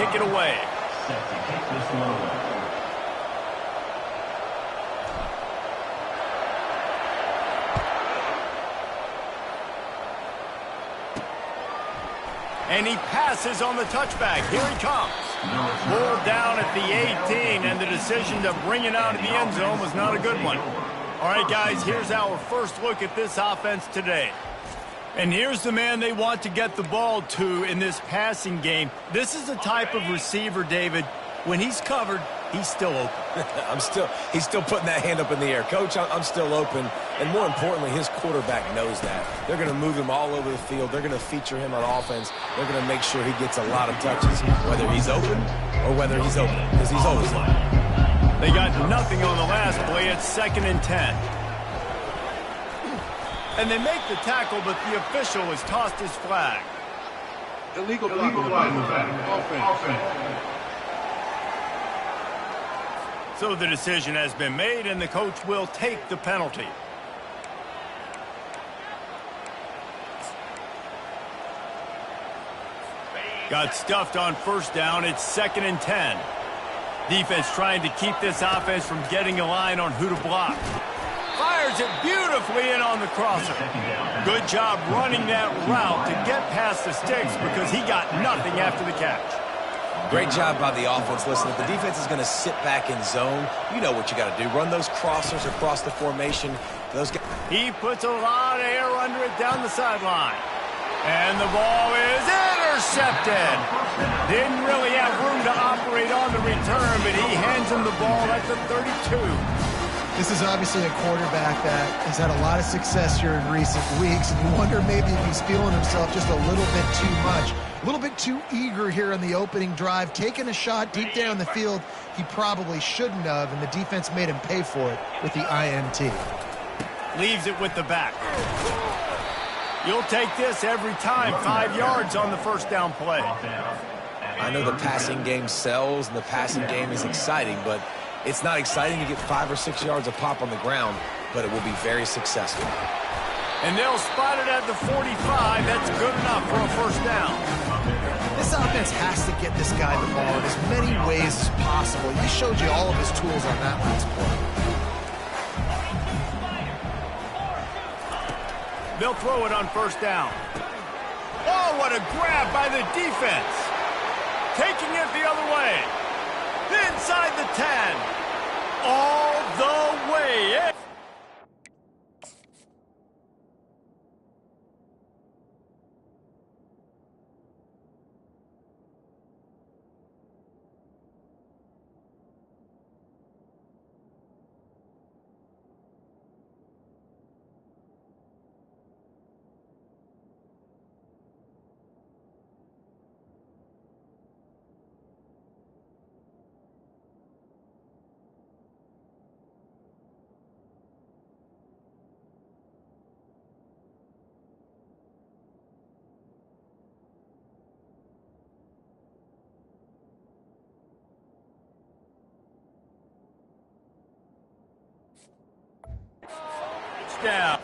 kick it away. And he passes on the touchback. Here he comes. Pulled down at the 18, and the decision to bring it out of the end zone was not a good one. All right, guys, here's our first look at this offense today. And here's the man they want to get the ball to in this passing game. This is the type of receiver, David, when he's covered, he's still open. He's still putting that hand up in the air. Coach, I'm still open. And more importantly, his quarterback knows that. They're going to move him all over the field. They're going to feature him on offense. They're going to make sure he gets a lot of touches, whether he's open or whether he's open, because he's always open. They got nothing on the last play. It's 2nd and 10. And they make the tackle, but the official has tossed his flag. Illegal blocking the offense. So the decision has been made, and the coach will take the penalty. Got stuffed on first down. It's 2nd and 10. Defense trying to keep this offense from getting a line on who to block. Fires it beautifully in on the crosser. Good job running that route to get past the sticks because he got nothing after the catch. Great job by the offense. Listen, if the defense is going to sit back in zone, you know what you got to do. Run those crossers across the formation. He puts a lot of air under it down the sideline. And the ball is intercepted. Didn't really have room to operate on the return, but he hands him the ball at the 32. This is obviously a quarterback that has had a lot of success here in recent weeks, and you wonder maybe if he's feeling himself just a little bit too much. A little bit too eager here in the opening drive, taking a shot deep down the field he probably shouldn't have, and the defense made him pay for it with the INT. Leaves it with the back. You'll take this every time. 5 yards on the first down play. I know the passing game sells and the passing game is exciting, but it's not exciting to get 5 or 6 yards of pop on the ground, but it will be very successful. And they'll spot it at the 45. That's good enough for a first down. This offense has to get this guy the ball in as many ways as possible. He showed you all of his tools on that last play. They'll throw it on first down. Oh, what a grab by the defense. Taking it the other way. Inside the 10. All the way in. Down.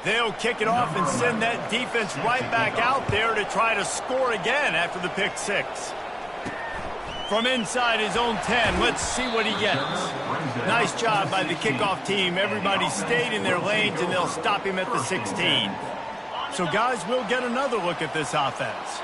They'll kick it off and send that defense right back out there to try to score again after the pick six. From inside his own 10, let's see what he gets. Nice job by the kickoff team. Everybody stayed in their lanes, and they'll stop him at the 16. So, guys, we'll get another look at this offense.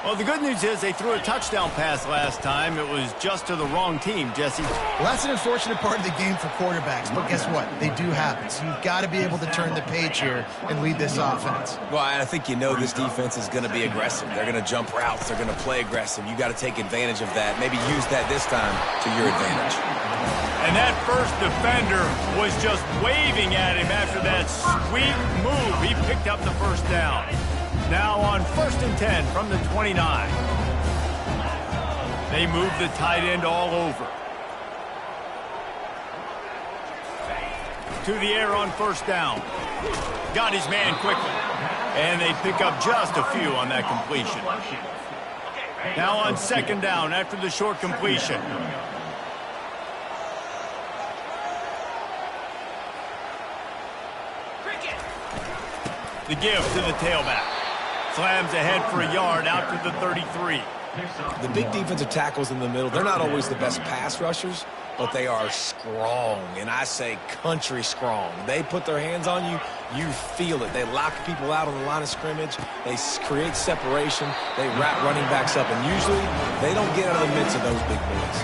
Well, the good news is they threw a touchdown pass last time. It was just to the wrong team, Jesse. Well, that's an unfortunate part of the game for quarterbacks, but guess what? They do happen. So you've got to be able to turn the page here and lead this offense. Well, I think you know this defense is going to be aggressive. They're going to jump routes. They're going to play aggressive. You got to take advantage of that. Maybe use that this time to your advantage. And that first defender was just waving at him after that sweet move. He picked up the first down. Now on 1st and 10 from the 29. They move the tight end all over. To the air on first down. Got his man quickly. And they pick up just a few on that completion. Now on 2nd down after the short completion. The give to the tailback. Slams ahead for a yard out to the 33. The big defensive tackles in the middle, they're not always the best pass rushers, but they are strong, and I say country strong. They put their hands on you, you feel it. They lock people out on the line of scrimmage. They create separation. They wrap running backs up, and usually they don't get out of the midst of those big boys.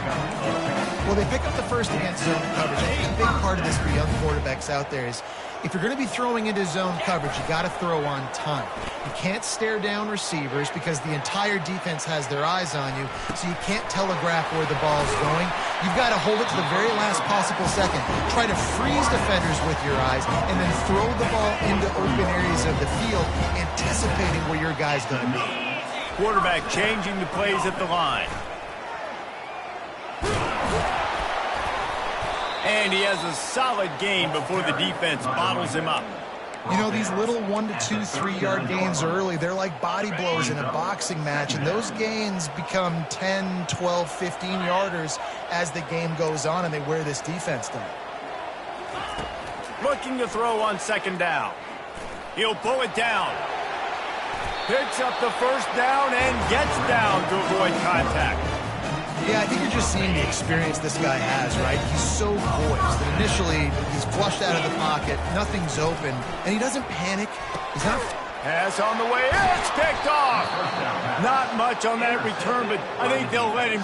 Well, they pick up the first against zone coverage. I think a big part of this for young quarterbacks out there is if you're going to be throwing into zone coverage, you got to throw on time. You can't stare down receivers because the entire defense has their eyes on you, so you can't telegraph where the ball's going. You've got to hold it to the very last possible second. Try to freeze defenders with your eyes, and then throw the ball into open areas of the field, anticipating where your guy's going to be. Quarterback changing the plays at the line. And he has a solid gain before the defense bottles him up. You know, these little 1 to 2, 3-yard gains early, they're like body blows in a boxing match, and those gains become 10, 12, 15-yarders as the game goes on, and they wear this defense down. Looking to throw on second down. He'll pull it down. Picks up the first down and gets down to avoid contact. Yeah, I think you're just seeing the experience this guy has, right? He's so poised that initially he's flushed out of the pocket, nothing's open, and he doesn't panic. He's not... Pass on the way, it's picked off! Not much on that return, but I think they'll let him...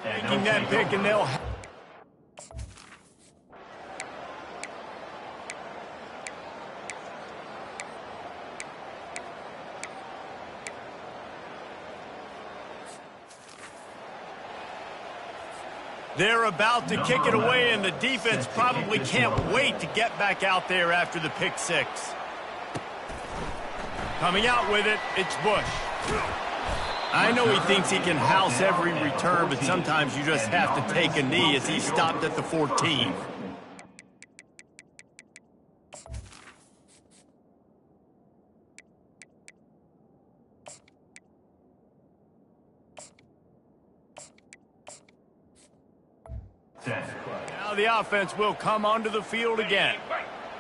Making that pick, and they'll... They're about to kick it away, and the defense probably can't wait to get back out there after the pick six. Coming out with it, it's Bush. I know he thinks he can house every return, but sometimes you just have to take a knee as he stopped at the 14. Now the offense will come onto the field again.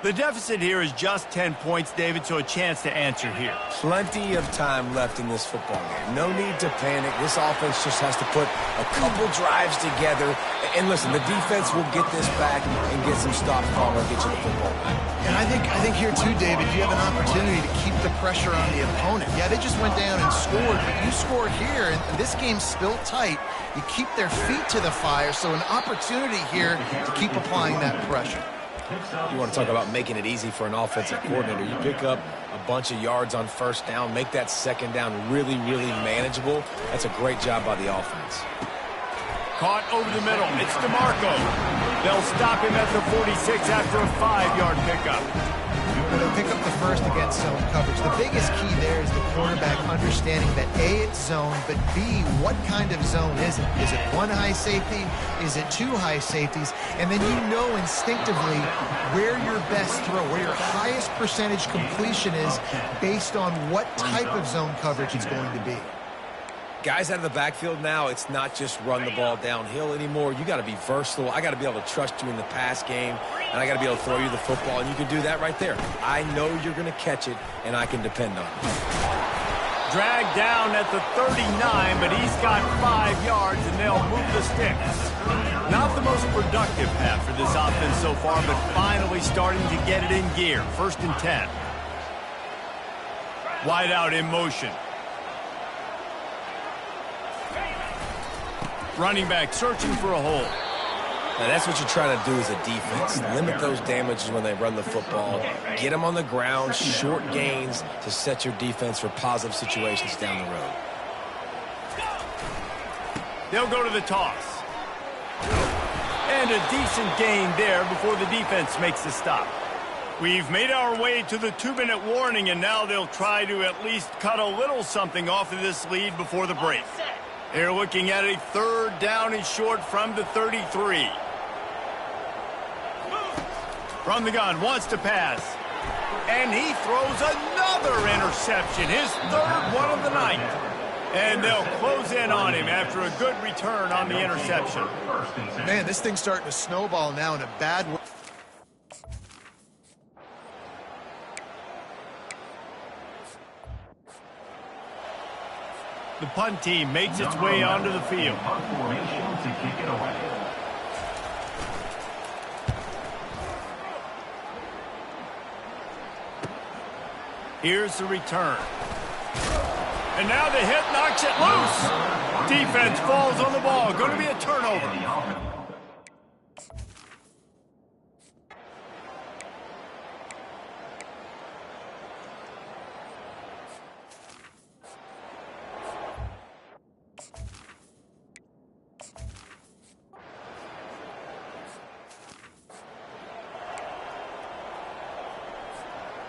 The deficit here is just 10 points, David, so a chance to answer here. Plenty of time left in this football game. No need to panic. This offense just has to put a couple drives together. And listen, the defense will get this back and get some stops calling and get you the football back. And I think here too, David, you have an opportunity to keep the pressure on the opponent. Yeah, they just went down and scored, but you score here, and this game's still tight. You keep their feet to the fire, so an opportunity here to keep applying that pressure. You want to talk about making it easy for an offensive coordinator. You pick up a bunch of yards on first down, make that second down really, really manageable. That's a great job by the offense. Caught over the middle. It's DeMarco. They'll stop him at the 46 after a 5-yard pickup. They'll pick up the first against zone coverage. The biggest key there is the quarterback understanding that A, it's zone, but B, what kind of zone is it? Is it one high safety? Is it two high safeties? And then you know instinctively where your best throw, where your highest percentage completion is based on what type of zone coverage it's going to be. Guys out of the backfield now, it's not just run the ball downhill anymore. You got to be versatile. I got to be able to trust you in the pass game, and I got to be able to throw you the football, and you can do that right there. I know you're going to catch it, and I can depend on it. Dragged down at the 39, but he's got 5 yards, and they'll move the sticks. Not the most productive half for this offense so far, but finally starting to get it in gear. 1st and 10. Wide out in motion. Running back searching for a hole. Now that's what you're trying to do as a defense. Limit those damages when they run the football. Get them on the ground, short gains to set your defense for positive situations down the road. They'll go to the toss. And a decent gain there before the defense makes the stop. We've made our way to the 2-minute warning, and now they'll try to at least cut a little something off of this lead before the break. They're looking at a 3rd down and short from the 33. From the gun, wants to pass. And he throws another interception, his 3rd one of the night. And they'll close in on him after a good return on the interception. Man, this thing's starting to snowball now in a bad way. The punt team makes its way onto the field. Here's the return. And now the hit knocks it loose. Defense falls on the ball. Going to be a turnover.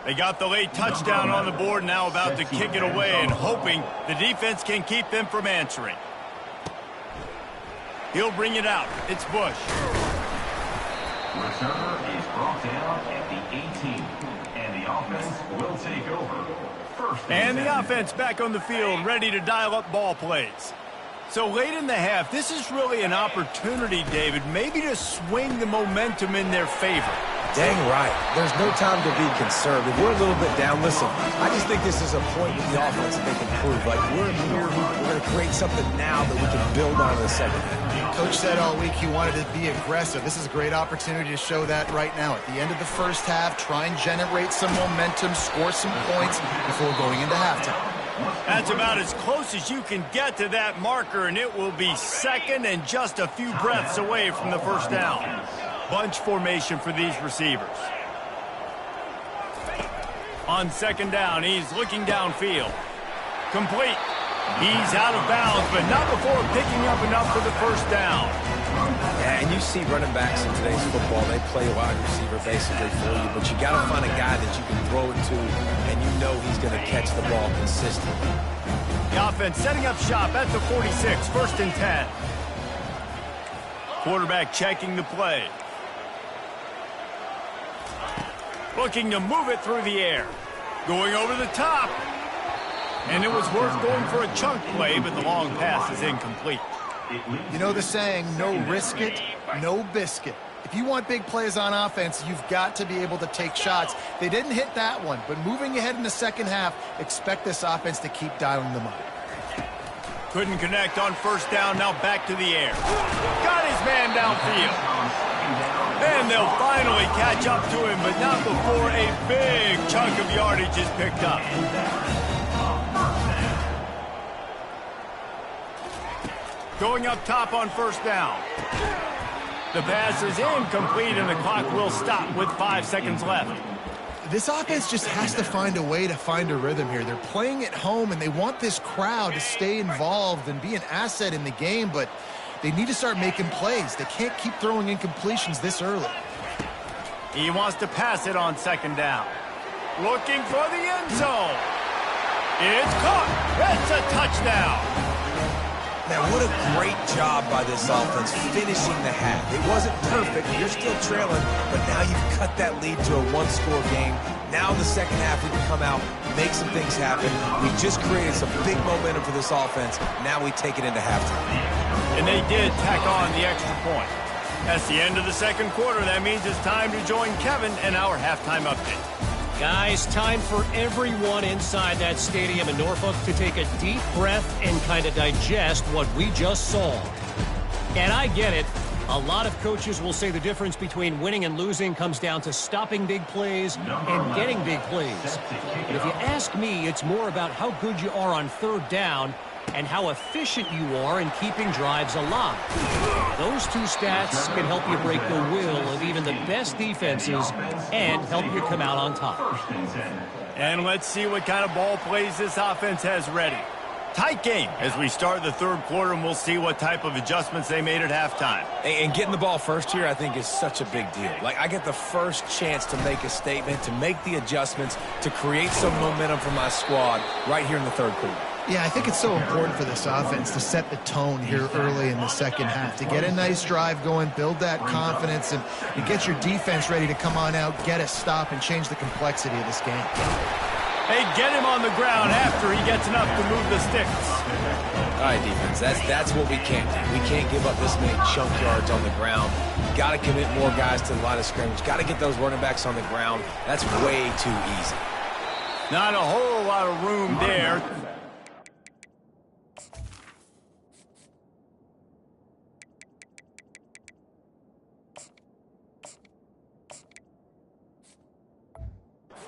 They got the late touchdown on the board, now about to kick it away and hoping the defense can keep them from answering. He'll bring it out. It's Bush. Returner is brought down at the 18, and the offense will take over. And the offense back on the field, ready to dial up ball plays. So late in the half, this is really an opportunity, David, maybe to swing the momentum in their favor. Dang right. There's no time to be concerned. If we're a little bit down, listen, I just think this is a point in the offense that they can prove. Like, we're here, we're going to create something now that we can build on in the second half. Coach said all week he wanted to be aggressive. This is a great opportunity to show that right now. At the end of the first half, try and generate some momentum, score some points before going into halftime. That's about as close as you can get to that marker, and it will be second and just a few breaths away from the first down. Bunch formation for these receivers. On second down, he's looking downfield. Complete. He's out of bounds, but not before picking up enough for the first down. Yeah, and you see running backs in today's football, they play wide receiver basically for you, but you got to find a guy that you can throw it to, and you know he's going to catch the ball consistently. The offense setting up shop at the 46, 1st and 10. Quarterback checking the play. Looking to move it through the air. Going over the top. And it was worth going for a chunk play, but the long pass is incomplete. You know the saying, no risk it, no biscuit. If you want big plays on offense, you've got to be able to take shots. They didn't hit that one, but moving ahead in the second half, expect this offense to keep dialing them up. Couldn't connect on first down, now back to the air. Got his man downfield. And they'll finally catch up to him, but not before a big chunk of yardage is picked up. Going up top on first down. The pass is incomplete, and the clock will stop with 5 seconds left. This offense just has to find a way to find a rhythm here. They're playing at home, and they want this crowd to stay involved and be an asset in the game, but they need to start making plays. They can't keep throwing incompletions this early. He wants to pass it on second down. Looking for the end zone. It's caught. It's a touchdown. Man, what a great job by this offense finishing the half. It wasn't perfect. You're still trailing, but now you've cut that lead to a one-score game. Now in the second half, we can come out, make some things happen. We just created some big momentum for this offense. Now we take it into halftime. And they did tack on the extra point. That's the end of the second quarter. That means it's time to join Kevin in our halftime update. Guys, time for everyone inside that stadium in Norfolk to take a deep breath and kind of digest what we just saw. And I get it. A lot of coaches will say the difference between winning and losing comes down to stopping big plays and getting big plays. But if you ask me, it's more about how good you are on third down and how efficient you are in keeping drives alive. Those two stats can help you break the will of even the best defenses and help you come out on top. And let's see what kind of ball plays this offense has ready. Tight game as we start the third quarter, and we'll see what type of adjustments they made at halftime. And getting the ball first here, I think, is such a big deal. Like, I get the first chance to make a statement, to make the adjustments, to create some momentum for my squad right here in the third quarter. Yeah, I think it's so important for this offense to set the tone here early in the second half, to get a nice drive going, build that confidence, and get your defense ready to come on out, get a stop, and change the complexity of this game. Hey, get him on the ground after he gets enough to move the sticks. All right, defense, that's what we can't do. We can't give up this many chunk yards on the ground. Got to commit more guys to the line of scrimmage. Got to get those running backs on the ground. That's way too easy. Not a whole lot of room there.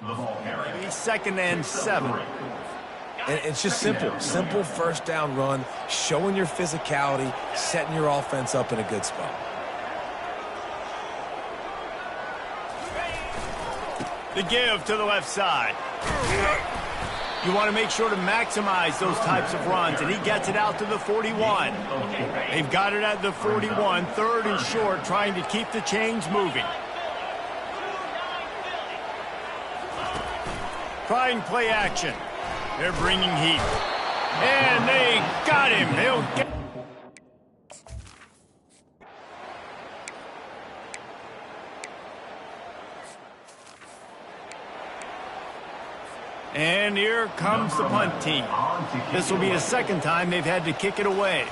Maybe 2nd and 7. And it's just simple first down run, showing your physicality, setting your offense up in a good spot. The give to the left side. You want to make sure to maximize those types of runs, and he gets it out to the 41. They've got it at the 41, 3rd and short, trying to keep the chains moving. Trying play action. They're bringing heat. And they got him. He'll get... And here comes the punt team. This will be the 2nd time they've had to kick it away.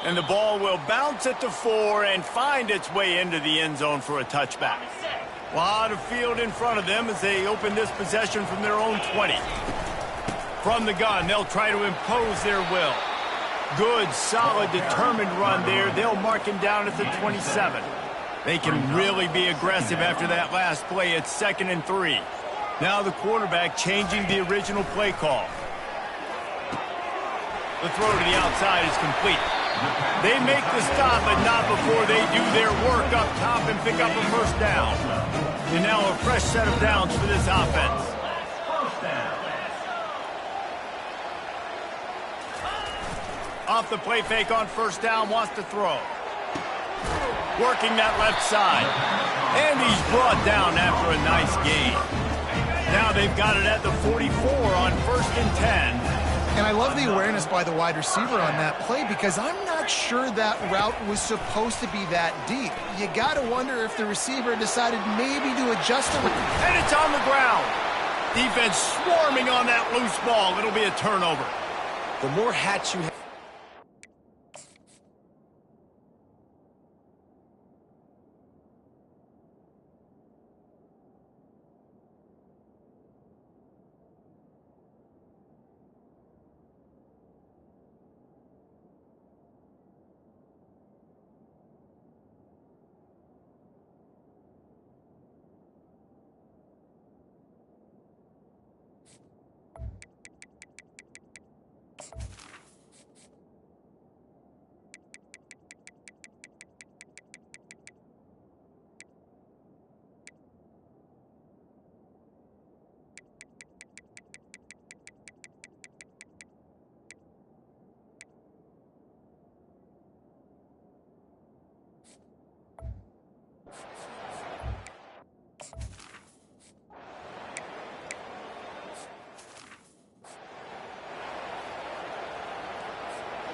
And the ball will bounce at the 4 and find its way into the end zone for a touchback. A lot of field in front of them as they open this possession from their own 20. From the gun, they'll try to impose their will. Good, solid, determined run there. They'll mark him down at the 27. They can really be aggressive after that last play. It's 2nd and 3. Now the quarterback changing the original play call. The throw to the outside is complete. They make the stop, but not before they do their work up top and pick up a first down. And now a fresh set of downs for this offense. Off the play fake on first down, wants to throw. Working that left side. And he's brought down after a nice gain. Now they've got it at the 44 on 1st and 10. And I love the awareness by the wide receiver on that play because I'm not sure that route was supposed to be that deep. You got to wonder if the receiver decided maybe to adjust it. And it's on the ground. Defense swarming on that loose ball. It'll be a turnover. The more hats you have.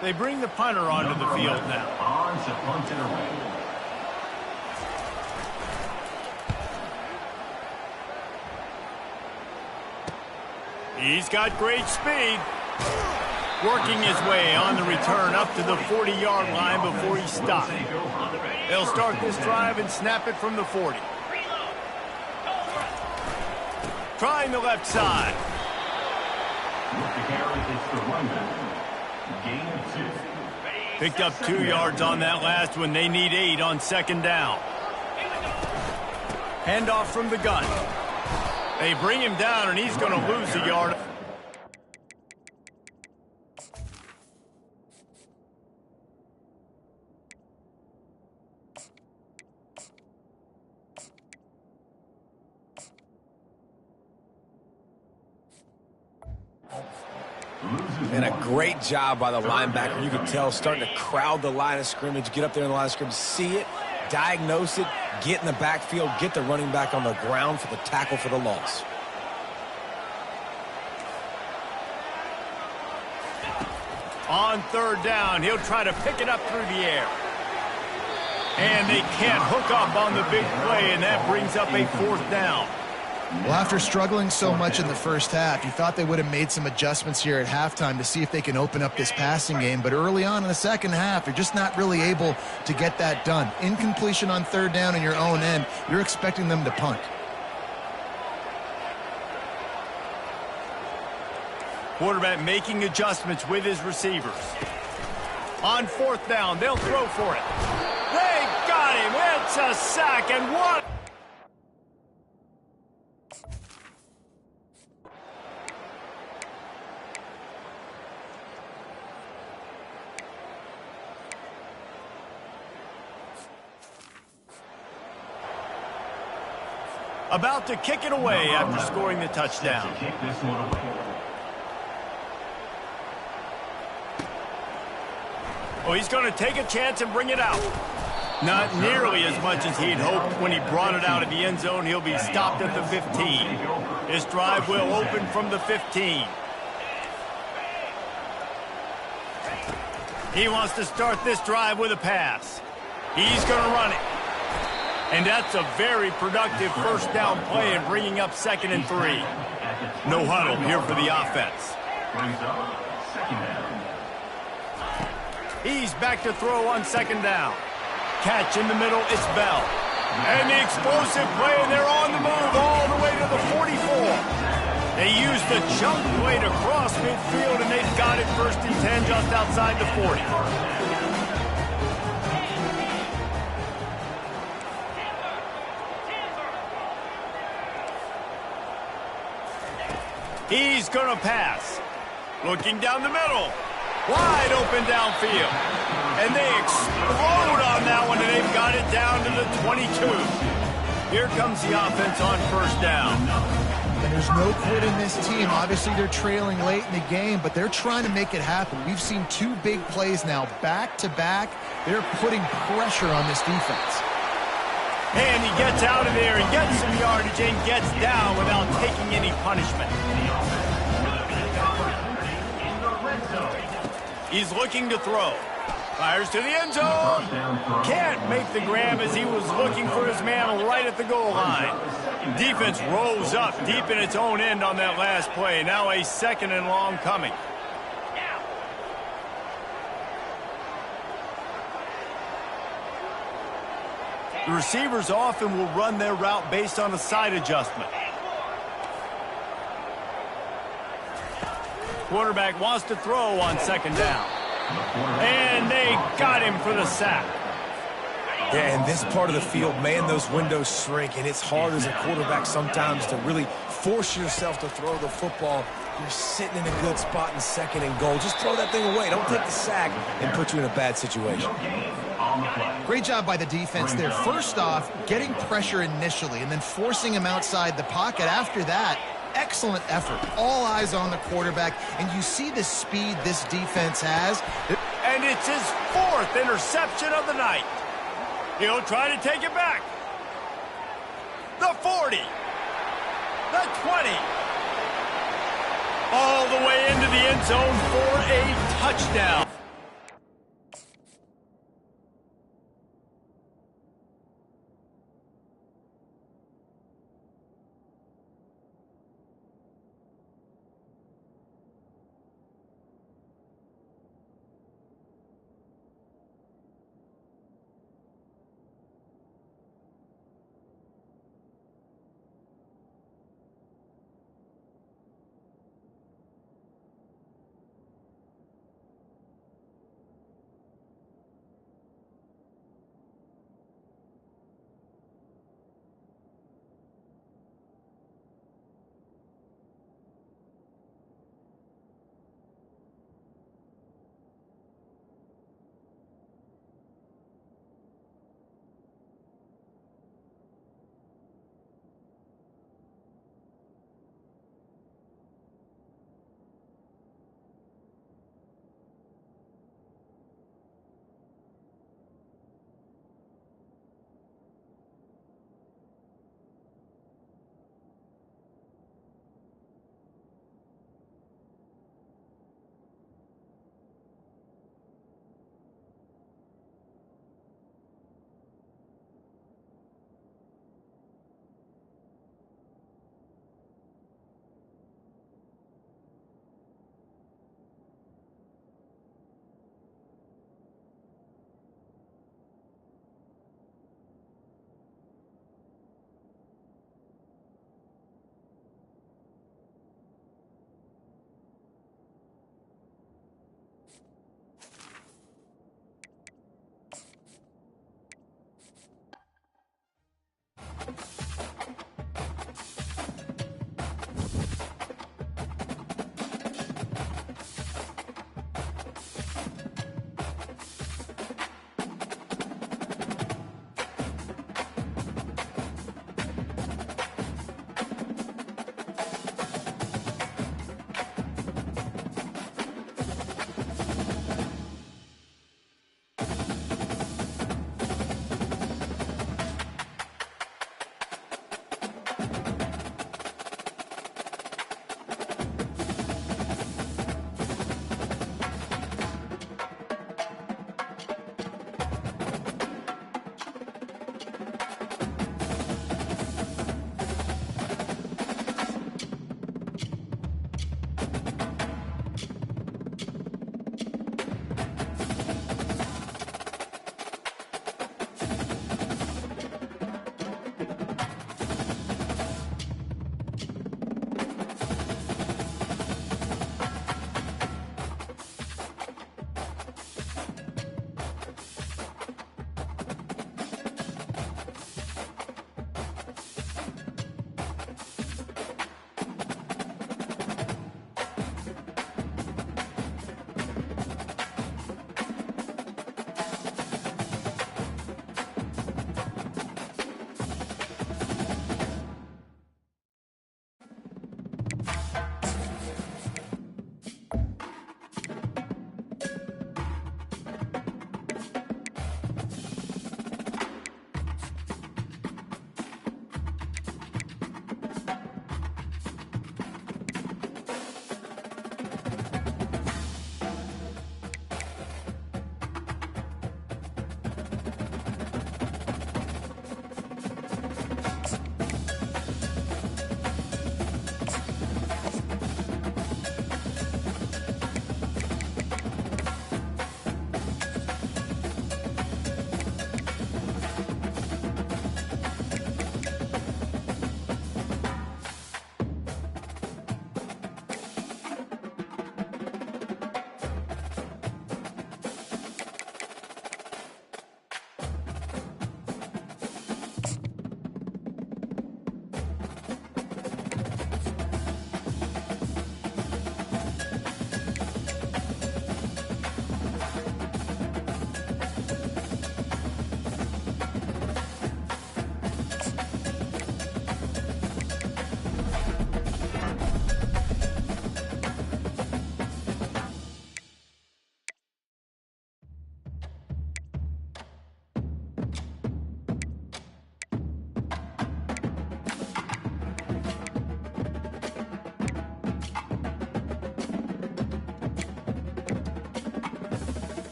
They bring the punter onto the field now. On to punt it away. He's got great speed. Working his way on the return up to the 40-yard line before he stopped. They'll start this drive and snap it from the 40. Trying the left side. With the carry, it's the running. Gain of 2. Picked up 2 yards on that last one. They need 8 on 2nd down. Handoff from the gun. They bring him down, and he's going to lose a yard. And a great job by the linebacker. You could tell starting to crowd the line of scrimmage, get up there in the line of scrimmage, see it, diagnose it, get in the backfield, get the running back on the ground for the tackle for the loss. On third down, he'll try to pick it up through the air. And they can't hook up on the big play, and that brings up a fourth down. Well, after struggling so much in the first half, you thought they would have made some adjustments here at halftime to see if they can open up this passing game. But early on in the second half, you're just not really able to get that done. Incompletion on third down in your own end, you're expecting them to punt. Quarterback making adjustments with his receivers. On fourth down, they'll throw for it. They got him. It's a sack, and what? About to kick it away after scoring the touchdown. Oh, he's going to take a chance and bring it out. Not nearly as much as he'd hoped when he brought it out of the end zone. He'll be stopped at the 15. This drive will open from the 15. He wants to start this drive with a pass. He's going to run it. And that's a very productive first down play and bringing up 2nd and 3. No huddle here for the offense. He's back to throw on 2nd down. Catch in the middle, it's Bell. And the explosive play, and they're on the move all the way to the 44. They used the jump play to cross midfield, and they've got it 1st and 10 just outside the 40. He's going to pass. Looking down the middle. Wide open downfield. And they explode on that one, and they've got it down to the 22. Here comes the offense on first down. And there's no quit in this team. Obviously, they're trailing late in the game, but they're trying to make it happen. We've seen 2 big plays now, back-to-back. They're putting pressure on this defense. And he gets out of there and gets some yardage and gets down without taking any punishment. He's looking to throw. Fires to the end zone. Can't make the grab as he was looking for his man right at the goal line. Defense rose up deep in its own end on that last play. Now a 2nd and long coming. The receivers often will run their route based on a side adjustment. Quarterback wants to throw on 2nd down. And they got him for the sack. Yeah, in this part of the field, man, those windows shrink, and it's hard as a quarterback sometimes to really force yourself to throw the football. You're sitting in a good spot in 2nd and goal. Just throw that thing away. Don't take the sack and put you in a bad situation. Great job by the defense there. First off, getting pressure initially and then forcing him outside the pocket. After that, excellent effort. All eyes on the quarterback, and you see the speed this defense has. And it's his 4th interception of the night. He'll try to take it back. The 40. The 20. All the way into the end zone for a touchdown.